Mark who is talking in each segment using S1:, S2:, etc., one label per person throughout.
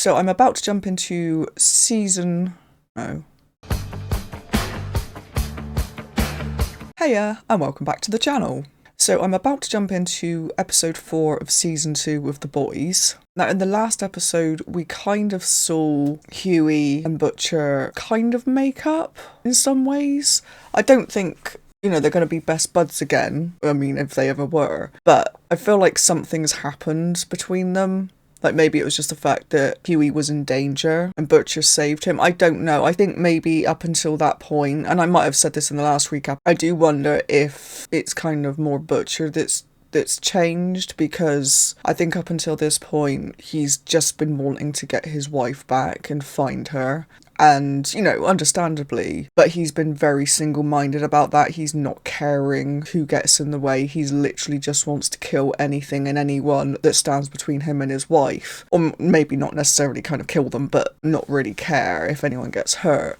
S1: So I'm about to jump into season... Oh. Hiya, and welcome back to the channel. So I'm about to jump into episode 4 of season 2 of The Boys. Now in the last episode we kind of saw Hughie and Butcher kind of make up in some ways. I don't think, you know, they're going to be best buds again, I mean if they ever were, but I feel like something's happened between them. Like maybe it was just the fact that Hughie was in danger and Butcher saved him. I don't know. I think maybe up until that point, and I might have said this in the last recap, I do wonder if it's kind of more Butcher that's changed, because I think up until this point he's just been wanting to get his wife back and find her. And, you know, understandably, but he's been very single-minded about that. He's not caring who gets in the way. He's literally just wants to kill anything and anyone that stands between him and his wife. Or maybe not necessarily kind of kill them, but not really care if anyone gets hurt.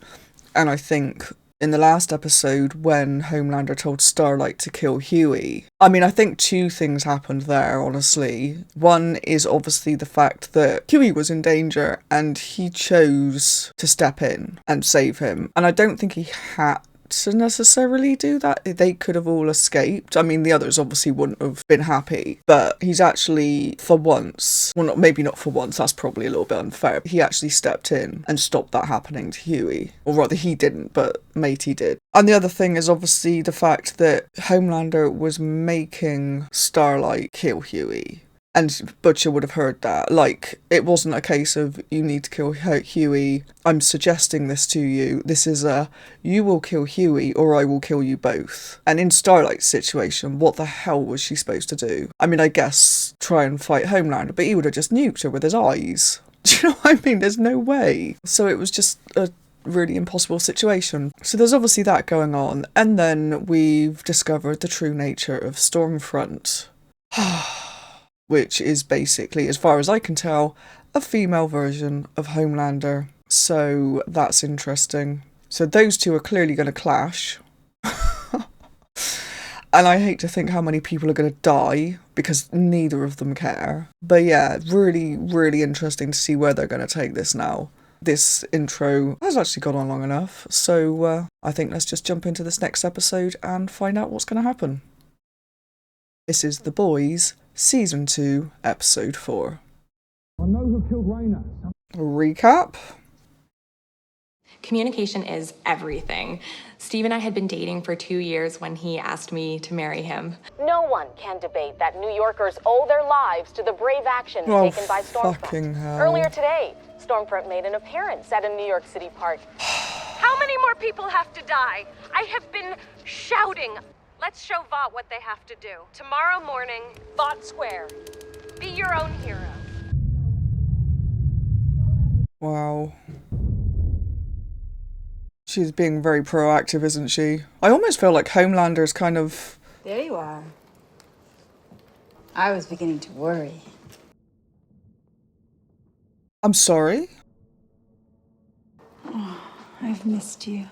S1: And I think in the last episode, when Homelander told Starlight to kill Hughie, I mean, I think two things happened there, honestly. One is obviously the fact that Hughie was in danger and he chose to step in and save him. And I don't think he had to necessarily do that. They could have all escaped. I mean, the others obviously wouldn't have been happy, but he's actually, for once, well, maybe not for once, that's probably a little bit unfair, he actually stepped in and stopped that happening to Hughie. Or rather, he didn't, but Matey did. And the other thing is obviously the fact that Homelander was making Starlight kill Hughie. And Butcher would have heard that. Like, it wasn't a case of, you need to kill Hughie, I'm suggesting this to you. This is a, you will kill Hughie or I will kill you both. And in Starlight's situation, what the hell was she supposed to do? I mean, I guess try and fight Homelander, but he would have just nuked her with his eyes. Do you know what I mean? There's no way. So it was just a really impossible situation. So there's obviously that going on. And then we've discovered the true nature of Stormfront. Which is basically, as far as I can tell, a female version of Homelander. So that's interesting. So those two are clearly going to clash. And I hate to think how many people are going to die, because neither of them care. But yeah, really, really interesting to see where they're going to take this now. This intro has actually gone on long enough, so I think let's just jump into this next episode and find out what's going to happen. This is The Boys, Season 2, Episode 4.
S2: I know who killed Raina.
S1: Recap.
S3: Communication is everything. Steve and I had been dating for 2 years when he asked me to marry him.
S4: No one can debate that New Yorkers owe their lives to the brave action taken by
S1: fucking
S4: Stormfront.
S1: hell.
S4: Earlier today, Stormfront made an appearance at a New York City park.
S5: How many more people have to die? I have been shouting. Let's show Vought what they have to do. Tomorrow morning, Vought Square. Be your own hero.
S1: Wow. She's being very proactive, isn't she? I almost feel like Homelander's kind of...
S6: There you are. I was beginning to worry.
S1: I'm sorry?
S6: Oh, I've missed you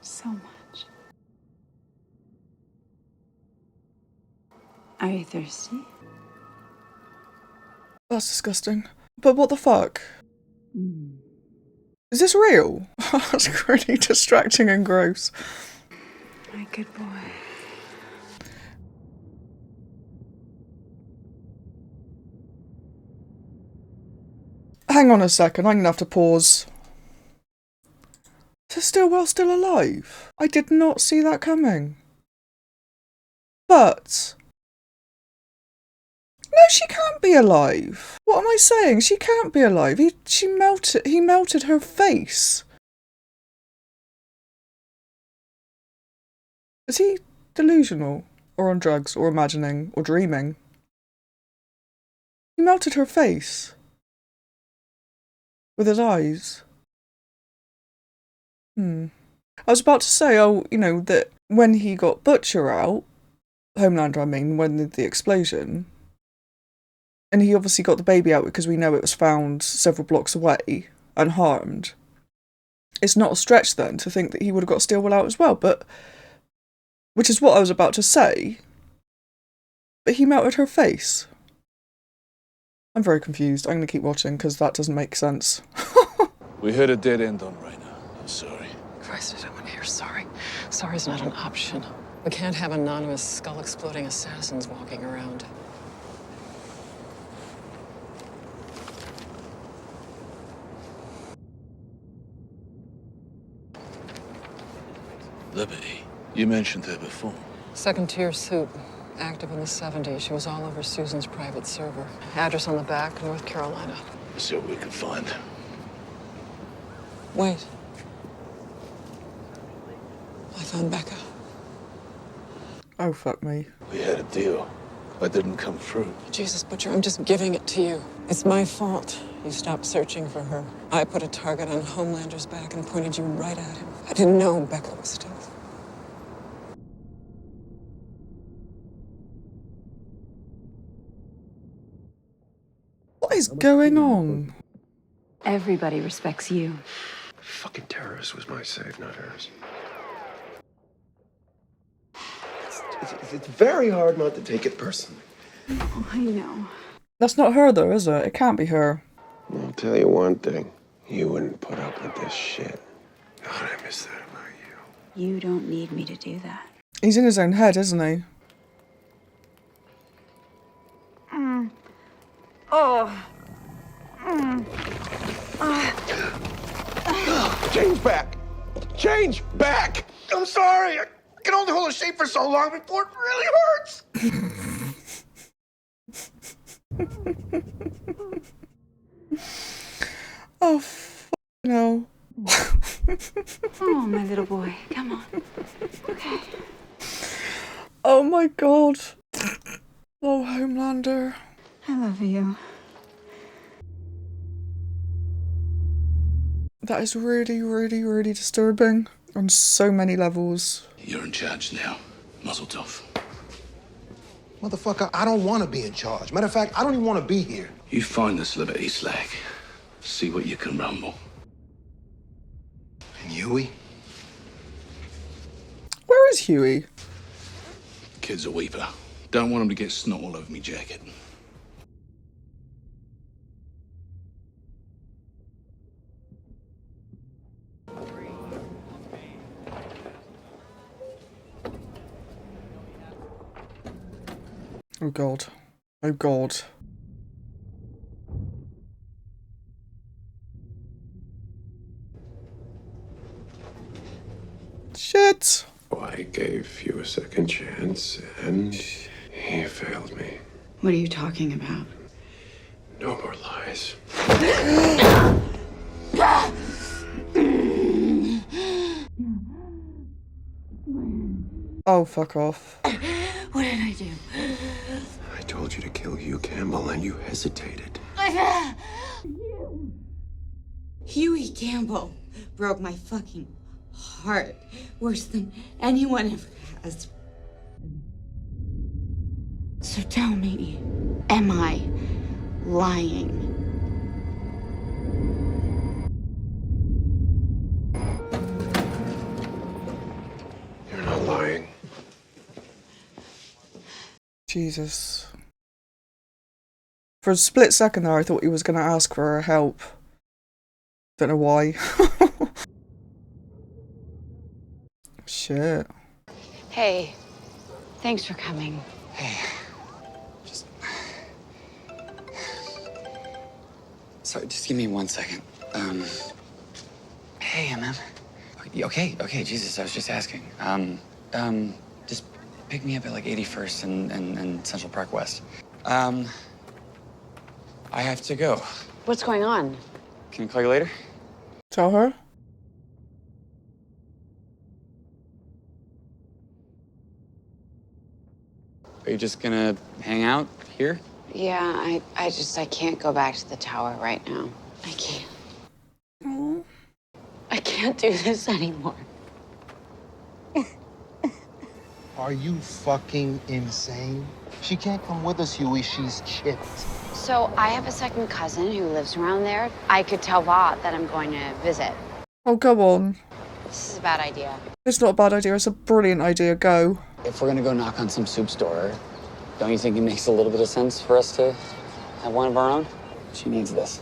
S6: so much. Are you thirsty?
S1: That's disgusting. But what the fuck? Is this real? That's really distracting and gross.
S6: My good boy.
S1: Hang on a second, I'm gonna have to pause. Is Stillwell still alive? I did not see that coming. But... no, she can't be alive. What am I saying? She can't be alive. He melted her face. Is he delusional? Or on drugs? Or imagining? Or dreaming? He melted her face. With his eyes. I was about to say, oh, you know, that when he got Butcher out, Homelander, I mean, when the explosion... and he obviously got the baby out because we know it was found several blocks away, unharmed. It's not a stretch then to think that he would have got Stillwell out as well, but... which is what I was about to say. But he melted her face. I'm very confused. I'm going to keep watching because that doesn't make sense.
S7: We hit a dead end on Raina. I'm sorry.
S8: Christ, I don't want to hear sorry. Sorry's not an option. We can't have anonymous skull-exploding assassins walking around.
S7: Liberty. You mentioned her before.
S8: Second-tier suit. Active in the 70s. She was all over Susan's private server. Address on the back, North Carolina.
S7: Let's see what we can find.
S8: Wait. I found Becca.
S1: Oh, fuck me.
S7: We had a deal. That didn't come through.
S8: Jesus, Butcher, I'm just giving it to you. It's my fault. You stopped searching for her. I put a target on Homelander's back and pointed you right at him. I didn't know Becca was still.
S1: What is going on?
S6: Everybody respects you.
S9: Fucking terrorist was my save, not hers. It's very hard not to take it personally.
S6: Oh, I know.
S1: That's not her though, is it? It can't be her.
S9: I'll tell you one thing. You wouldn't put up with this shit. God, I miss that about you.
S6: You don't need me to do that.
S1: He's in his own head, isn't he?
S9: Change back! Change back! I'm sorry! I can only hold a shape for so long before it really hurts!
S1: Oh, no.
S6: Oh, my little boy. Come on. Okay.
S1: Oh my god. Oh, Homelander.
S6: I love you.
S1: That is really, really, really disturbing on so many levels.
S7: You're in charge now. Muzzle tough.
S10: Motherfucker, I don't want to be in charge. Matter of fact, I don't even want to be here.
S7: You find this Liberty slag. See what you can rumble.
S10: And Huey?
S1: Where is Huey?
S7: Kid's a weeper. Don't want him to get snot all over me jacket.
S1: Oh god. Oh god. Shit!
S9: I gave you a second chance, and he failed me.
S6: What are you talking about?
S9: No more lies.
S1: Oh, fuck off.
S6: What did I do?
S9: I told you to kill Hugh Campbell, and you hesitated.
S6: Huey Campbell broke my fucking heart worse than anyone ever has. So tell me, am I lying?
S9: You're not lying.
S1: Jesus. For a split second there, I thought he was going to ask for her help. Don't know why. Shit.
S6: Hey, thanks for coming.
S11: Hey, sorry, just give me 1 second. Hey, man. Okay, Jesus, I was just asking. Just pick me up at like 81st and Central Park West. I have to go.
S6: What's going on?
S11: Can I call you later?
S1: Tell her?
S11: Are you just gonna hang out here?
S6: Yeah, I can't go back to the tower right now. I can't.
S1: Oh.
S6: I can't do this anymore.
S10: Are you fucking insane? She can't come with us, Huey. She's chipped.
S12: So I have a second cousin who lives around there. I could tell Vought that I'm going to visit.
S1: Oh, go on.
S12: This is a bad idea.
S1: It's not a bad idea, it's a brilliant idea. Go.
S11: If we're gonna go knock on some soup store, don't you think it makes a little bit of sense for us to Have one of our own? She needs this.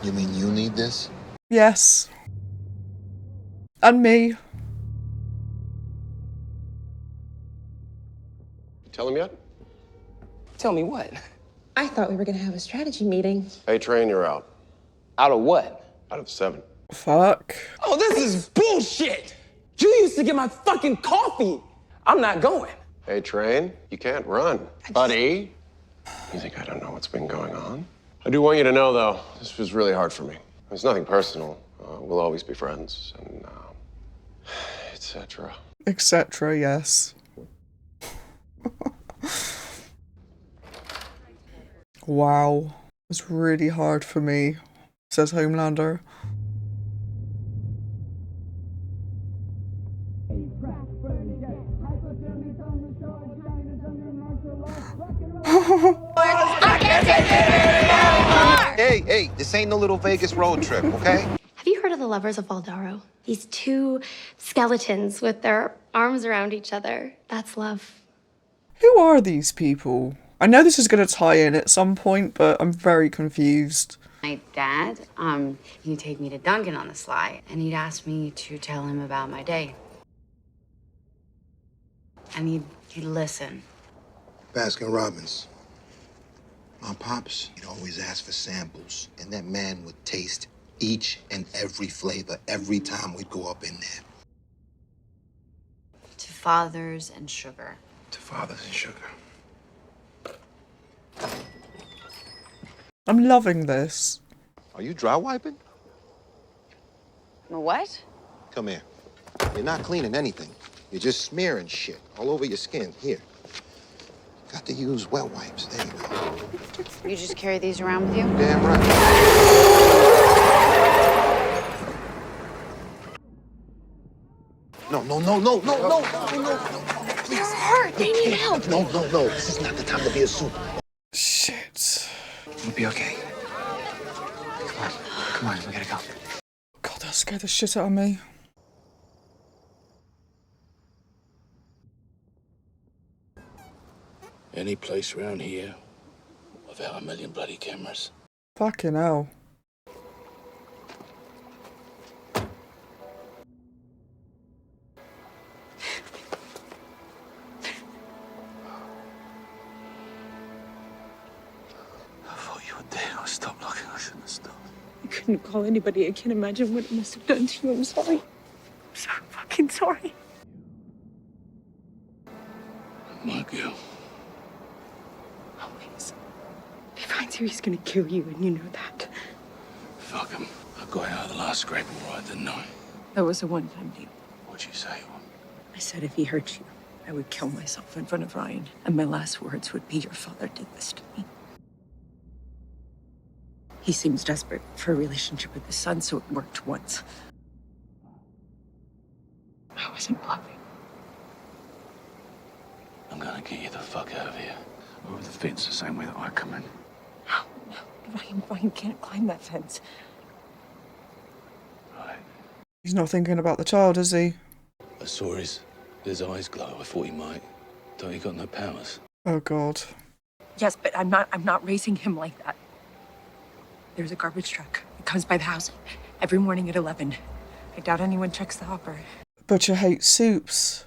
S10: You mean you need this?
S1: Yes. And me.
S9: Tell him yet?
S11: Tell me what?
S3: I thought we were gonna have a strategy meeting.
S9: Hey, Train, you're out.
S11: Out of what?
S9: Out of 7.
S1: Fuck.
S11: Oh, this is bullshit! You used to get my fucking coffee! I'm not going.
S9: Hey, Train, you can't run. Buddy, you think I don't know what's been going on? I do want you to know, though, this was really hard for me. It's nothing personal. We'll always be friends, and etc.
S1: Etc., yes. Wow. It's really hard for me, says Homelander.
S10: Hey, this ain't no little Vegas road trip, okay?
S13: Have you heard of the Lovers of Valdaro? These two skeletons with their arms around each other. That's love.
S1: Who are these people? I know this is going to tie in at some point, but I'm very confused.
S12: My dad, he'd take me to Duncan on the sly, and he'd ask me to tell him about my day. And he'd listen.
S10: Baskin Robbins. My pops, he'd always ask for samples, and that man would taste each and every flavor every time we'd go up in there.
S12: To fathers and sugar.
S7: To fathers and sugar.
S1: I'm loving this.
S10: Are you dry wiping?
S12: What?
S10: Come here. You're not cleaning anything. You're just smearing shit all over your skin. Here. Got to use wet wipes. There you go.
S12: You just carry these around with you?
S10: Damn right. No. Please.
S13: It's hurt. They need help.
S10: No. This is not the time to be a soup.
S1: Shit.
S11: You'll be okay. Come on, we gotta go.
S1: God, that scared the shit out of me.
S7: Any place around here without a million bloody cameras.
S1: Fucking hell.
S7: I thought you were dead. I stopped looking. I shouldn't have stopped.
S8: I couldn't call anybody. I can't imagine what it must have done to you. I'm sorry. I'm so fucking sorry.
S7: My girl.
S8: Always. If he finds you, he's gonna kill you, and you know that.
S7: Fuck him. I got out of the last scrape all right, didn't I?
S8: That was a one-time deal.
S7: What'd you say?
S8: I said if he hurt you, I would kill myself in front of Ryan. And my last words would be, your father did this to me. He seems desperate for a relationship with his son, so it worked once. I wasn't bluffing.
S7: I'm gonna get you the fuck out of here. Over the fence the same way that I come in.
S8: No. Ryan can't climb that fence.
S7: Right.
S1: He's not thinking about the child, is he?
S7: I saw his eyes glow. I thought he might. Don't he got no powers?
S1: Oh, God.
S8: Yes, but I'm not raising him like that. There's a garbage truck. It comes by the house every morning at 11. I doubt anyone checks the hopper.
S1: Butcher hates soups.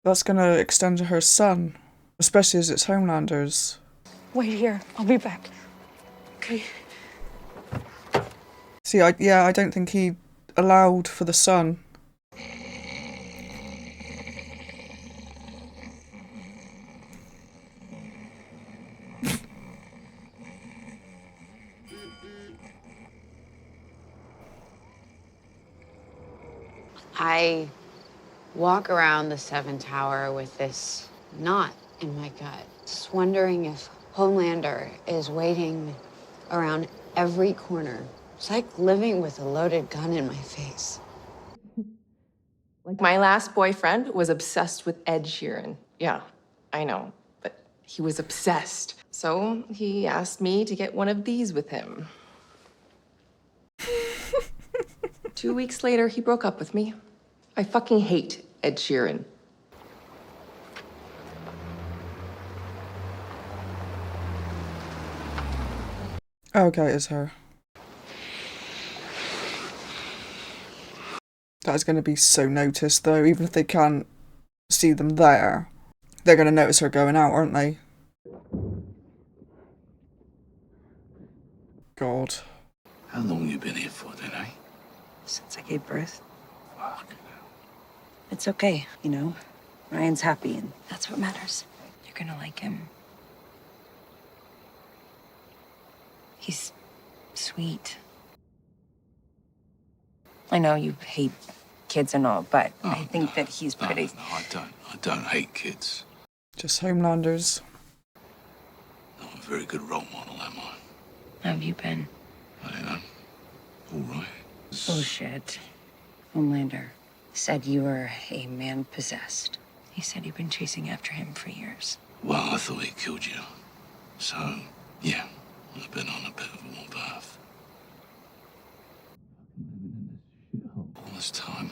S1: That's gonna extend to her son, especially as it's Homelander's.
S8: Wait here. I'll be back. Okay.
S1: See, I don't think he allowed for the son.
S12: I walk around the 7 Tower with this knot in my gut, just wondering if Homelander is waiting around every corner. It's like living with a loaded gun in my face.
S3: Like, my last boyfriend was obsessed with Ed Sheeran. Yeah, I know, but he was obsessed. So he asked me to get one of these with him. 2 weeks later, he broke up with me. I fucking hate Ed Sheeran.
S1: Okay, it's her. That is going to be so noticed, though. Even if they can't see them there, they're going to notice her going out, aren't they? God.
S7: How long you been here for then, eh?
S14: Since I gave birth.
S7: Fuck.
S14: It's okay, you know. Ryan's happy, and that's what matters. You're gonna like him. He's sweet. I know you hate kids and all, but I think that he's pretty.
S7: No, I don't. I don't hate kids.
S1: Just Homelanders.
S7: Not a very good role model, am I?
S14: How have you been?
S7: I don't know. All right.
S14: Bullshit. Homelander said you were a man possessed. He said you've been chasing after him for years.
S7: Well, I thought he killed you. So, yeah, I've been on a bit of a warpath. All this time,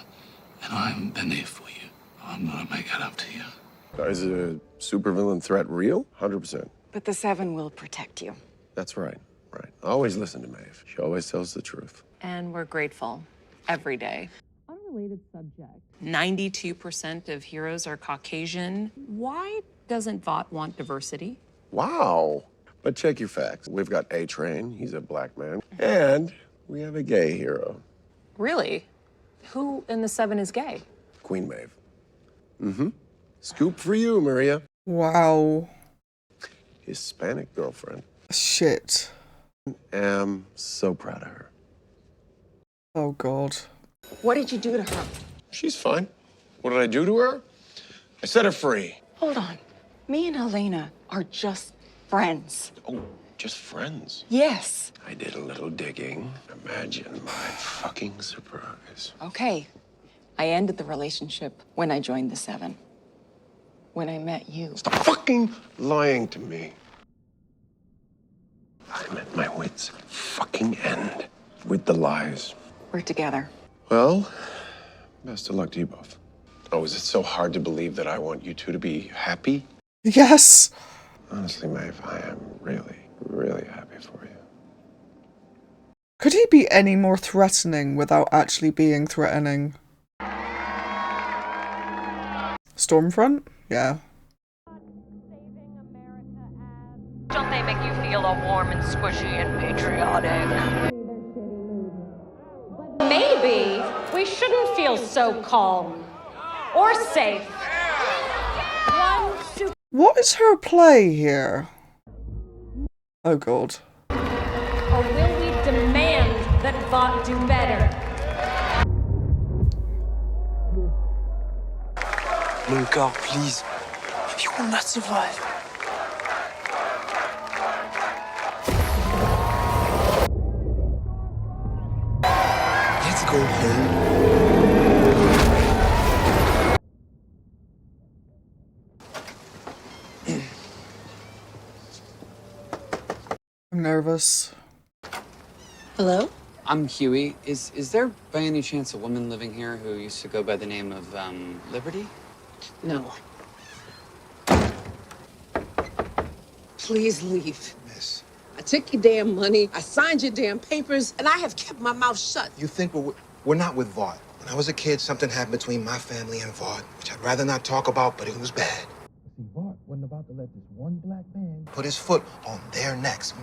S7: and I haven't been here for you. I'm gonna make it up to you.
S9: Is a supervillain threat real? 100%.
S8: But the Seven will protect you.
S9: That's right. Right. Always listen to Maeve. She always tells the truth.
S15: And we're grateful every day. Unrelated subject. 92% of heroes are Caucasian. Why doesn't Vought want diversity?
S9: Wow. But check your facts. We've got A-Train. He's a black man. And we have a gay hero.
S15: Really? Who in the Seven is gay?
S9: Queen Maeve. Mm-hmm. Scoop for you, Maria.
S1: Wow.
S9: Hispanic girlfriend.
S1: Shit.
S9: Am so proud of her.
S1: Oh, God.
S8: What did you do to her?
S9: She's fine. What did I do to her? I set her free.
S8: Hold on. Me and Elena are just friends.
S9: Oh, just friends?
S8: Yes.
S9: I did a little digging. Imagine my fucking surprise.
S8: Okay. I ended the relationship when I joined the Seven. When I met you.
S9: Stop fucking lying to me. I'm at my wits' fucking end with the lies.
S8: We're together.
S9: Well, best of luck to you both. Oh, is it so hard to believe that I want you two to be happy?
S1: Yes.
S9: Honestly, Maeve, I am really, really happy for you.
S1: Could he be any more threatening without actually being threatening? Stormfront? Yeah.
S5: Don't they make you feel all warm and squishy and patriotic? Maybe we shouldn't feel so calm or safe.
S1: What is her play here? Oh, God.
S5: Or will we demand that Vought do better?
S16: Mon corps, please. You will not survive. Let's go home.
S1: I'm nervous.
S8: Hello?
S11: I'm Huey. Is there by any chance a woman living here who used to go by the name of, Liberty?
S8: No. Please leave.
S10: Miss,
S8: I took your damn money, I signed your damn papers, and I have kept my mouth shut.
S10: you think we're not with Vought. When I was a kid, something happened between my family and Vought, which I'd rather not talk about, but it was bad.
S2: See, Vought wasn't about to let this one black man
S10: Put his foot on their necks.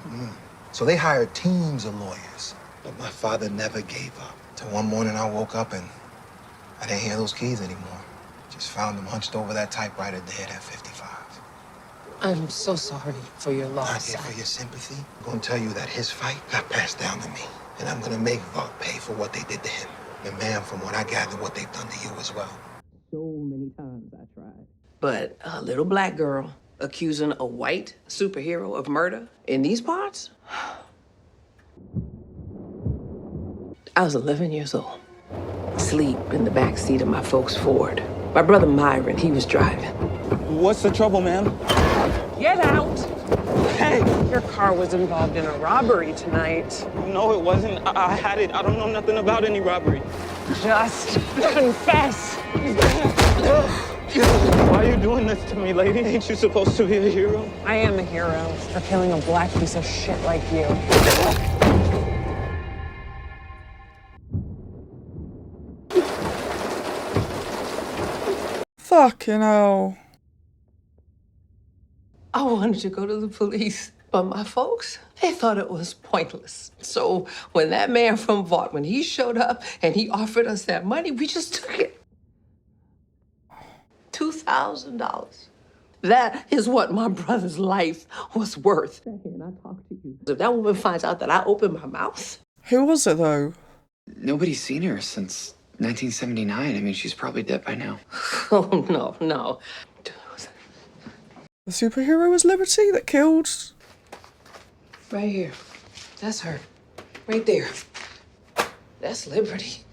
S10: So they hired teams of lawyers. But my father never gave up. Till one morning I woke up and I didn't hear those keys anymore. Just found them hunched over that typewriter dead at 55.
S8: I'm so sorry for your
S10: Not
S8: loss.
S10: here for your sympathy. I'm gonna tell you that his fight got passed down to me. And I'm gonna make Vought pay for what they did to him. And ma'am, from what I gather, what they've done to you as well.
S17: So many times I tried. But a little black girl accusing a white superhero of murder in these parts? I was 11 years old. Sleep in the back seat of my folks' Ford. My brother Myron, he was driving.
S16: What's the trouble, ma'am?
S8: Get out! Hey, your car was involved in a robbery tonight.
S16: No, it wasn't. I had it. I don't know nothing about any robbery.
S8: Just confess.
S16: Why are you doing this to me, lady? Ain't you supposed to be a hero?
S8: I am a hero for killing a black piece of shit like you.
S1: Fucking hell.
S17: I wanted to go to the police, but my folks, they thought it was pointless. So when that man from Vought, when he showed up and he offered us that money, we just took it. $2,000. That is what my brother's life was worth. And I talk to you. If that woman finds out that I opened my mouth.
S1: Who was it though?
S11: Nobody's seen her since 1979. I mean, she's probably dead by now.
S17: Oh, no.
S1: The superhero was Liberty that killed?
S17: Right here. That's her. Right there. That's Liberty.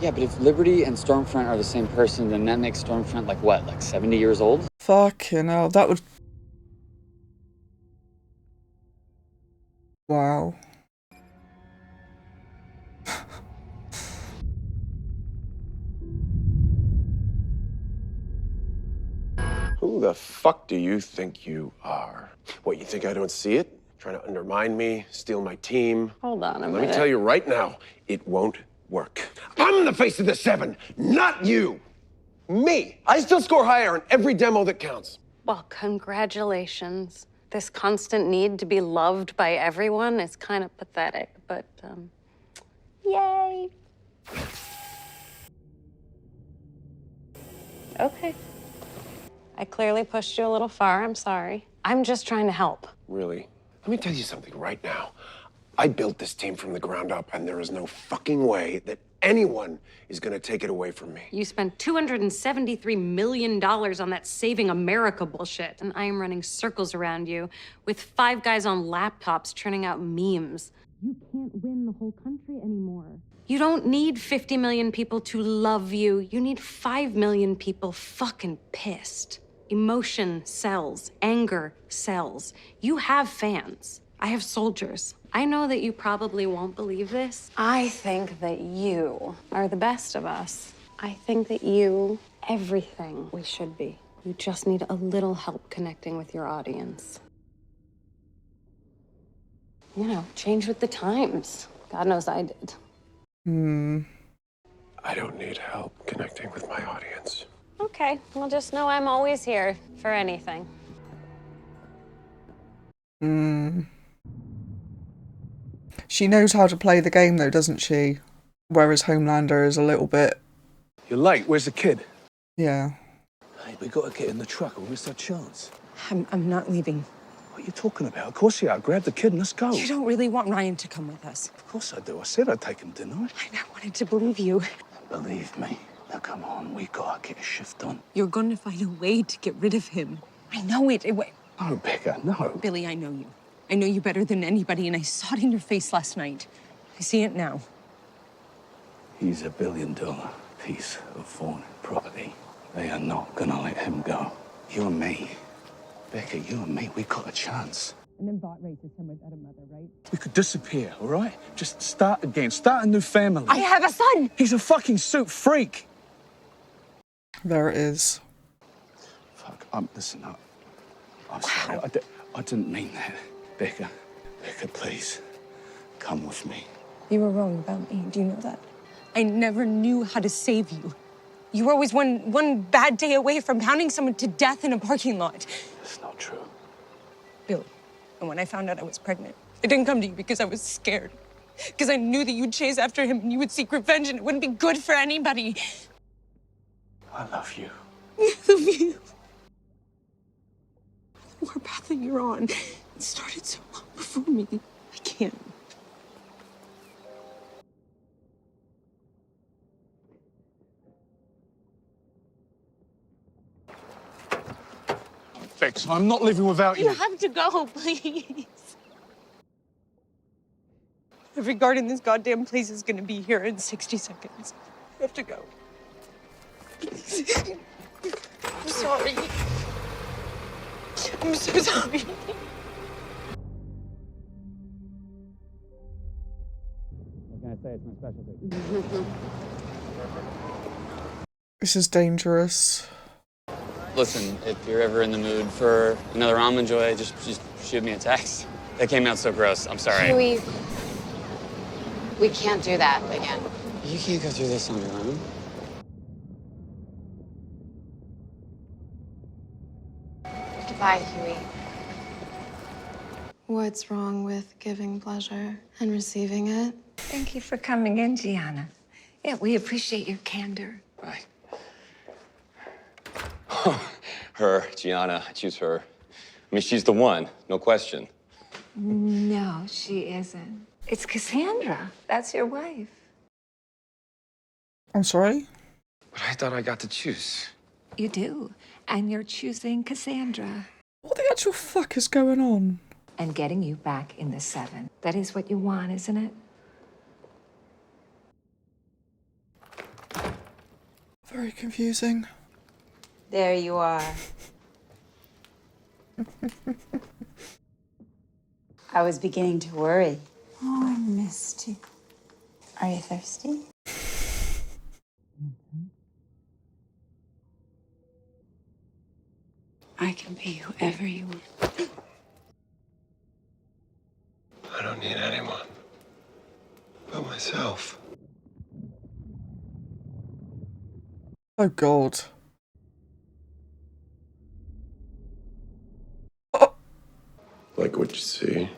S11: Yeah, but if Liberty and Stormfront are the same person, then that makes Stormfront like what, like 70 years old?
S1: Fucking hell, that would... Wow.
S9: Who the fuck do you think you are? What, you think I don't see it? Trying to undermine me, steal my team?
S12: Hold on a minute.
S9: Let me tell you right now, it won't work. I'm the face of the 7, not you! Me! I still score higher on every demo that counts.
S12: Well, congratulations. This constant need to be loved by everyone is kind of pathetic, but, yay. Okay. I clearly pushed you a little far, I'm sorry. I'm just trying to help.
S9: Really? Let me tell you something right now. I built this team from the ground up, and there is no fucking way that anyone is gonna take it away from me.
S12: You spent $273 million on that Saving America bullshit, and I am running circles around you with 5 guys on laptops churning out memes. You can't win the whole country anymore. You don't need 50 million people to love you. You need 5 million people fucking pissed. Emotion sells. Anger sells. You have fans. I have soldiers. I know that you probably won't believe this. I think that you are the best of us. I think that you, everything we should be. You just need a little help connecting with your audience. You know, change with the times. God knows I did.
S9: I don't need help connecting with my audience.
S12: Okay, well, just know I'm always here for anything.
S1: She knows how to play the game though, doesn't she? Whereas Homelander is a little bit...
S2: You're late. Where's the kid?
S1: Yeah.
S2: Hey, we gotta get in the truck or we'll miss our chance.
S8: I'm not leaving.
S2: What are you talking about? Of course you are. Grab the kid and let's go.
S8: You don't really want Ryan to come with us.
S2: Of course I do. I said I'd take him, didn't I?
S8: I wanted to believe you.
S2: Believe me. Now come on, we gotta get a shift on.
S8: You're going to find a way to get rid of him. I know it.
S2: No, Becca, no.
S8: Billy, I know you. I know you better than anybody, and I saw it in your face last night. I see it now.
S2: He's $1 billion piece of foreign property. They are not gonna let him go. You and me, Becca, you and me, we got a chance.
S8: And then Vought raises him without a mother, right?
S2: We could disappear, all right? Just start again, start a new family.
S8: I have a son!
S2: He's a fucking suit freak.
S1: There it is.
S2: Fuck, listen up. I'm sorry, I didn't mean that. Becca, please, come with me.
S8: You were wrong about me. Do you know that? I never knew how to save you. You were always one bad day away from pounding someone to death in a parking lot.
S2: That's not true.
S8: Billy, and when I found out I was pregnant, I didn't come to you because I was scared. Because I knew that you'd chase after him and you would seek revenge and it wouldn't be good for anybody.
S2: I love you.
S8: I love you. The war path that you're on, it started so long before me. I can't.
S2: Bex, I'm not living without you.
S8: You have to go, please. Every guard in this goddamn place is gonna be here in 60 seconds. You have to go. Please. I'm sorry. I'm so sorry.
S18: What can I
S11: say it's my specialty.
S1: This is dangerous.
S11: Listen, if you're ever in the mood for another almond joy, just shoot me a text. That came out so gross. I'm sorry.
S12: We can't do that again.
S11: You can't go through this on your own.
S12: Goodbye, Huey.
S3: What's wrong with giving pleasure and receiving it?
S14: Thank you for coming in, Gianna. Yeah, we appreciate your candor.
S9: Bye. Her, Gianna, I choose her. I mean, she's the one, no question.
S14: No, she isn't. It's Cassandra. That's your wife.
S1: I'm sorry?
S11: But I thought I got to choose.
S14: You do. And you're choosing Cassandra.
S1: What the actual fuck is going on?
S14: And getting you back in the 7. That is what you want, isn't it?
S1: Very confusing.
S6: There you are. I was beginning to worry. Oh, I missed you. Are you thirsty? I can be whoever you want.
S9: I don't need anyone but myself.
S1: Oh God.
S9: Like what you see.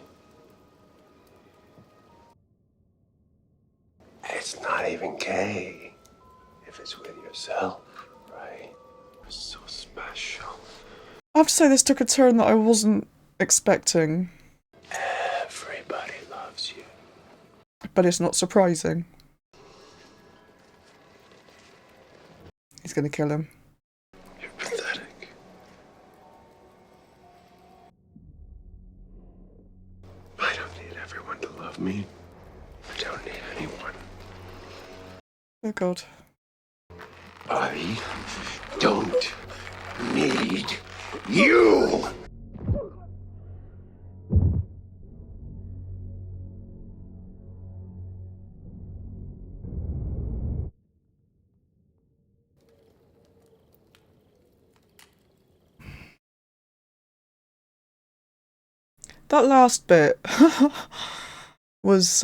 S9: It's not even gay if it's with yourself, right? You're so special.
S1: I have to say this took a turn that I wasn't expecting.
S9: Everybody loves you.
S1: But it's not surprising. He's gonna kill him.
S9: You're pathetic. I don't need everyone to love me. I don't need anyone.
S1: Oh God.
S9: I don't need you!
S1: That last bit was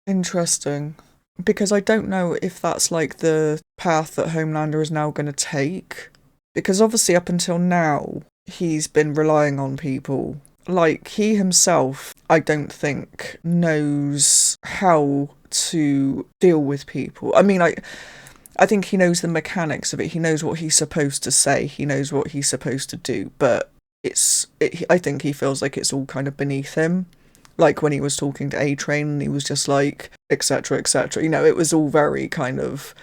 S1: interesting, because I don't know if that's like the path that Homelander is now going to take, because obviously up until now he's been relying on people. Like, he himself, I don't think, knows how to deal with people. I mean, I think he knows the mechanics of it. He knows what he's supposed to say. He knows what he's supposed to do, but I think he feels like it's all kind of beneath him. Like when he was talking to A-Train and he was just like, etc., etc. You know, it was all very kind of,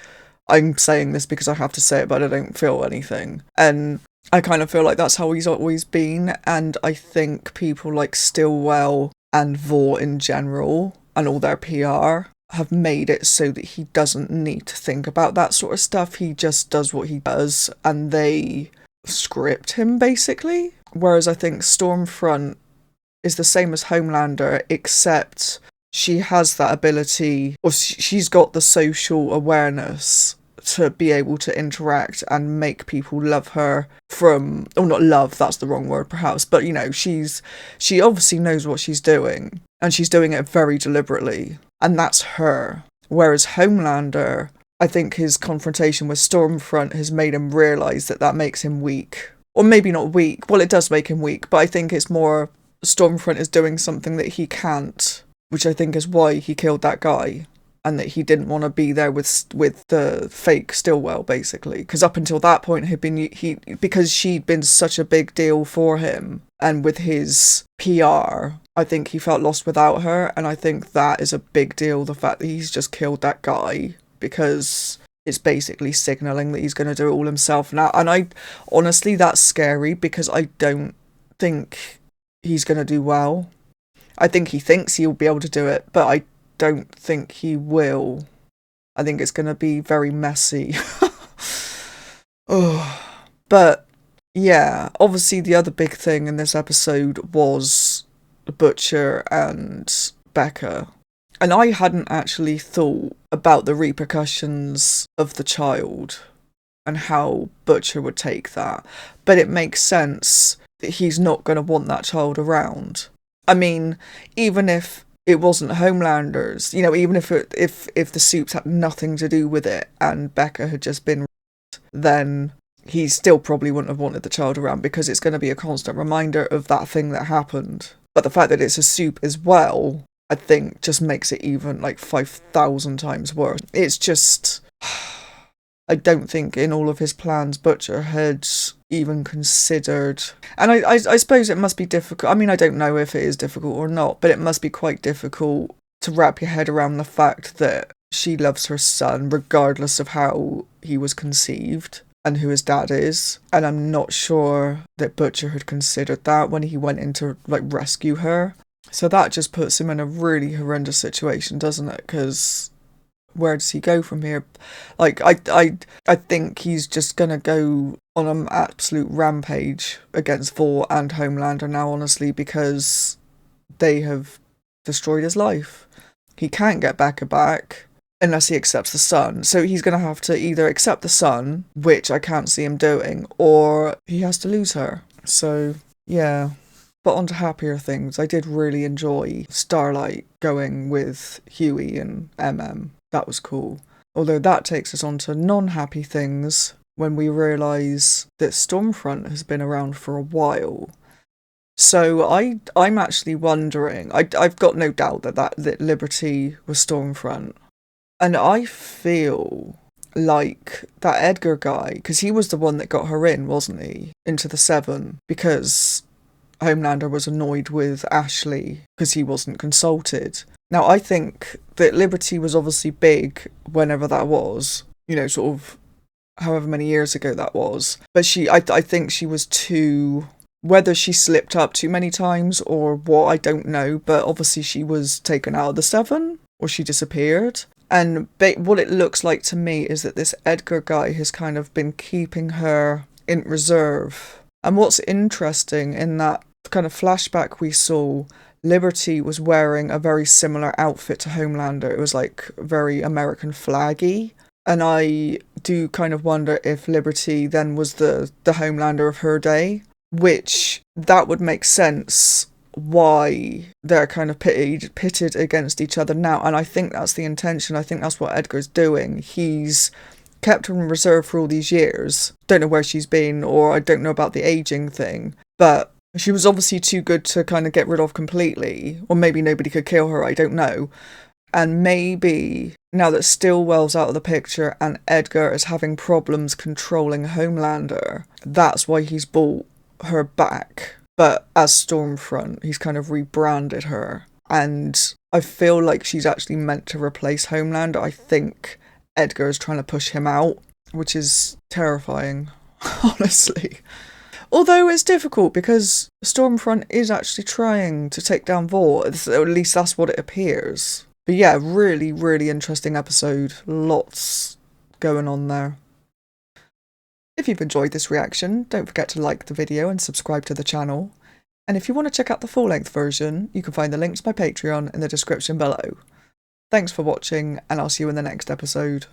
S1: I'm saying this because I have to say it, but I don't feel anything. And I kind of feel like that's how he's always been. And I think people like Stillwell and Vought in general and all their PR have made it so that he doesn't need to think about that sort of stuff. He just does what he does and they script him basically. Whereas I think Stormfront is the same as Homelander, except she has that ability, or she's got the social awareness to be able to interact and make people love her from, or not love, that's the wrong word perhaps, but you know, she obviously knows what she's doing, and she's doing it very deliberately, and that's her. Whereas Homelander, I think his confrontation with Stormfront has made him realise that makes him weak. Or maybe not weak, well it does make him weak, but I think it's more Stormfront is doing something that he can't, which I think is why he killed that guy, and that he didn't want to be there with the fake Stillwell, basically. Because up until that point, because she'd been such a big deal for him, and with his PR, I think he felt lost without her, and I think that is a big deal, the fact that he's just killed that guy, because it's basically signalling that he's going to do it all himself now. And honestly, that's scary, because I don't think he's going to do well. I think he thinks he'll be able to do it, but I don't think he will. I think it's going to be very messy. But yeah, obviously the other big thing in this episode was Butcher and Becca. And I hadn't actually thought about the repercussions of the child and how Butcher would take that. But it makes sense that he's not going to want that child around. I mean, even if it wasn't Homelander's, you know, even if the soups had nothing to do with it and Becca had just been raped, then he still probably wouldn't have wanted the child around because it's going to be a constant reminder of that thing that happened. But the fact that it's a soup as well, I think, just makes it even like 5,000 times worse. It's just... I don't think in all of his plans Butcher had even considered. And I suppose it must be difficult. I mean, I don't know if it is difficult or not, but it must be quite difficult to wrap your head around the fact that she loves her son regardless of how he was conceived and who his dad is. And I'm not sure that Butcher had considered that when he went in to like rescue her. So that just puts him in a really horrendous situation, doesn't it? Because where does he go from here? Like, I think he's just gonna go on an absolute rampage against Vought and Homelander now, honestly, because they have destroyed his life. He can't get Becca back unless he accepts the son. So he's gonna have to either accept the son, which I can't see him doing, or he has to lose her. So, yeah. But on to happier things. I did really enjoy Starlight going with Huey and MM. That was cool. Although that takes us on to non-happy things when we realise that Stormfront has been around for a while. So I'm actually wondering, I've got no doubt that Liberty was Stormfront. And I feel like that Edgar guy, because he was the one that got her in, wasn't he? Into the Seven, because Homelander was annoyed with Ashley because he wasn't consulted. Now, I think that Liberty was obviously big whenever that was, you know, sort of however many years ago that was. But I think she was too, whether she slipped up too many times or what, I don't know. But obviously she was taken out of the Seven or she disappeared. And what it looks like to me is that this Edgar guy has kind of been keeping her in reserve. And what's interesting in that kind of flashback we saw, Liberty was wearing a very similar outfit to Homelander. It was like very American flaggy. And I do kind of wonder if Liberty then was the Homelander of her day, which that would make sense why they're kind of pitted against each other now. And I think that's the intention. I think that's what Edgar's doing. He's kept her in reserve for all these years. Don't know where she's been, or I don't know about the aging thing, but she was obviously too good to kind of get rid of completely, or maybe nobody could kill her, I don't know. And maybe now that Stillwell's out of the picture and Edgar is having problems controlling Homelander, that's why he's brought her back. But as Stormfront, he's kind of rebranded her. And I feel like she's actually meant to replace Homelander. I think Edgar is trying to push him out, which is terrifying, honestly. Although it's difficult because Stormfront is actually trying to take down Vought, at least that's what it appears. But yeah, really, really interesting episode. Lots going on there. If you've enjoyed this reaction, don't forget to like the video and subscribe to the channel. And if you want to check out the full-length version, you can find the link to my Patreon in the description below. Thanks for watching, and I'll see you in the next episode.